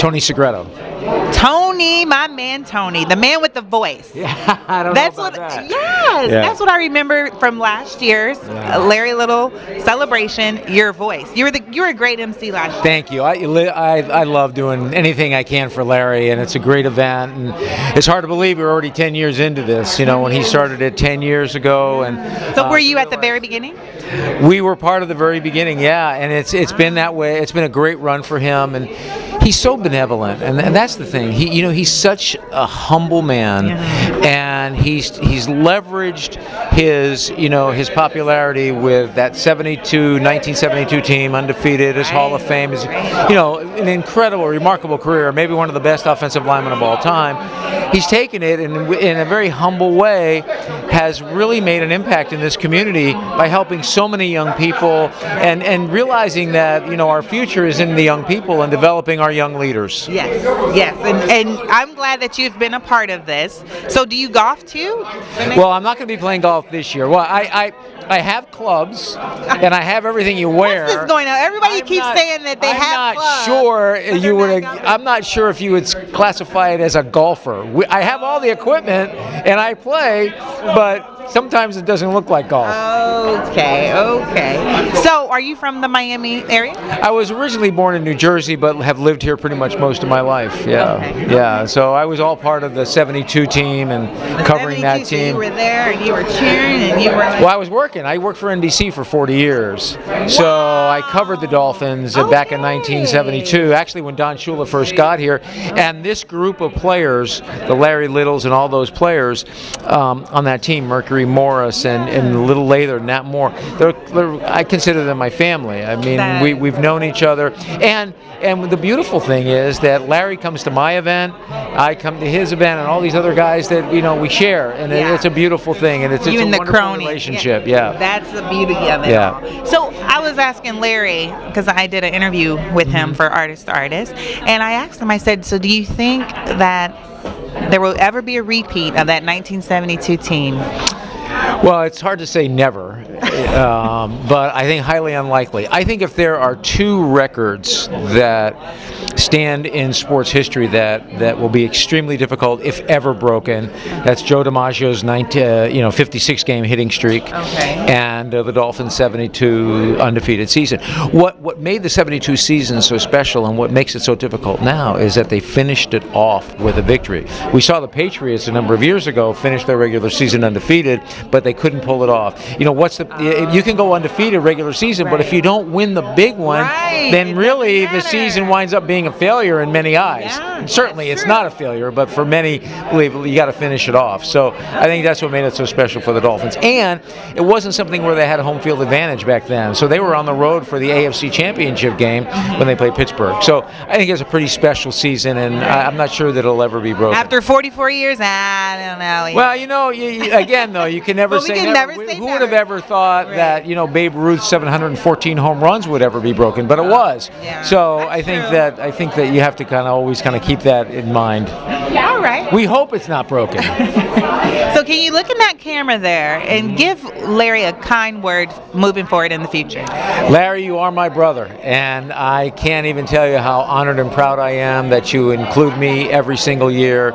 Tony Segreto. Tony, my man Tony, the man with the voice. Yeah, I don't That's know about what. that. Yes, Yeah. that's what I remember from last year's Larry Little celebration. Your voice. You were a great MC last year. Thank you. I love doing anything I can for Larry, and it's a great event. And it's hard to believe we're already 10 years into this. You know, when he started it 10 years ago, and So were you at the very beginning? we were part of the very beginning. Yeah, and it's been that way. It's been a great run for him, and he's so benevolent, and that's the thing. He's such a humble man, and he's leveraged his popularity with that 1972 team, undefeated, his Hall of Fame, is an incredible, remarkable career, maybe one of the best offensive linemen of all time. He's taken it and in a very humble way has really made an impact in this community by helping so many young people and realizing that our future is in the young people and developing our young leaders. Yes, and I'm glad that you've been a part of this. So do you golf too? Well, I'm not going to be playing golf this year. Well, I have clubs and I have everything you wear. What's this going on? Everybody keeps saying that they have clubs. I'm not sure if you would classify it as a golfer. I have all the equipment and I play, but sometimes it doesn't look like golf. Okay. So are you from the Miami area? I was originally born in New Jersey, but have lived here pretty much most of my life. Yeah. So I was all part of the '72 team and covering that team. So you were there and you were cheering and you were like... Well, I was working. I worked for NBC for 40 years. So I covered the Dolphins back in 1972, actually when Don Shula first got here. And this group of players, the Larry Littles and all those players on that team, Mercury Morris and a little later, Nat Moore, I consider them my family. I mean, we've known each other. And the beautiful thing is that Larry comes to my event, I come to his event, and all these other guys that we share, and it's a beautiful thing, and it's a wonderful relationship. Yeah, that's the beauty of it. All. So I was asking Larry, because I did an interview with him for Artist to Artist, and I asked him, I said, so do you think that there will ever be a repeat of that 1972 team? Well, it's hard to say never, but I think highly unlikely. I think if there are two records that stand in sports history that will be extremely difficult, if ever broken, that's Joe DiMaggio's 56-game hitting streak, and the Dolphins' 72 undefeated season. What made the 72 season so special and what makes it so difficult now is that they finished it off with a victory. We saw the Patriots a number of years ago finish their regular season undefeated, but they couldn't pull it off. You can go undefeated regular season, but if you don't win the big one, then really the season winds up being a failure in many eyes. Certainly it's not a failure, but for many, believe you got to finish it off. So I think that's what made it so special for the Dolphins. And it wasn't something where they had a home field advantage back then. So they were on the road for the AFC Championship game when they played Pittsburgh. So I think it's a pretty special season, and I'm not sure that it'll ever be broken. After 44 years, I don't know. Well, again, though, you can never say never. Who would have ever thought that Babe Ruth's 714 home runs would ever be broken? But it was. So I think that you have to always keep that in mind. Yeah, all right. We hope it's not broken. So can you look in that camera there and give Larry a kind word moving forward in the future? Larry, you are my brother, and I can't even tell you how honored and proud I am that you include me every single year.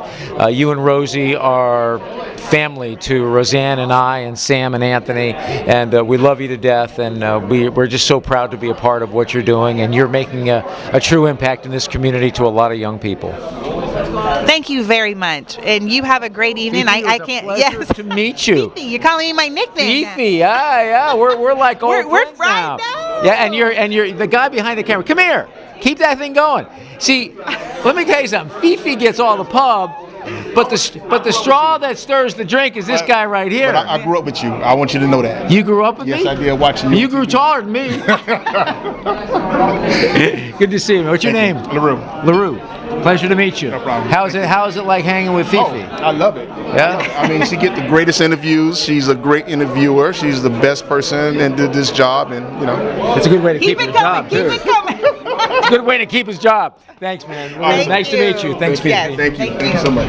You and Rosie are family to Roseanne and I and Sam and Anthony, and we love you to death, and we're just so proud to be a part of what you're doing, and you're making a true impact in this community to a lot of young people. Thank you very much, and you have a great evening. I can't. Yes, to meet you. Fifi, you're calling me my nickname. Fifi, yeah. We're like old we're friends right now. Yeah, and you're the guy behind the camera. Come here, keep that thing going. See, let me tell you something. Fifi gets all the pub. But the straw that stirs the drink is this guy right here. But I grew up with you. I want you to know that. You grew up with me? Yes, I did, watching you. You grew taller than me. Good to see you. What's your name? Lerue. Lerue. Pleasure to meet you. No problem. How is it like hanging with Fifi? I love it. Yeah? I mean, she get the greatest interviews. She's a great interviewer. She's the best person and did this job, and it's a good way to keep it her coming, job too. Keep it coming. It's a good way to keep his job. Thanks, man. Nice to meet you. Thanks, Fifi. Thank you so much.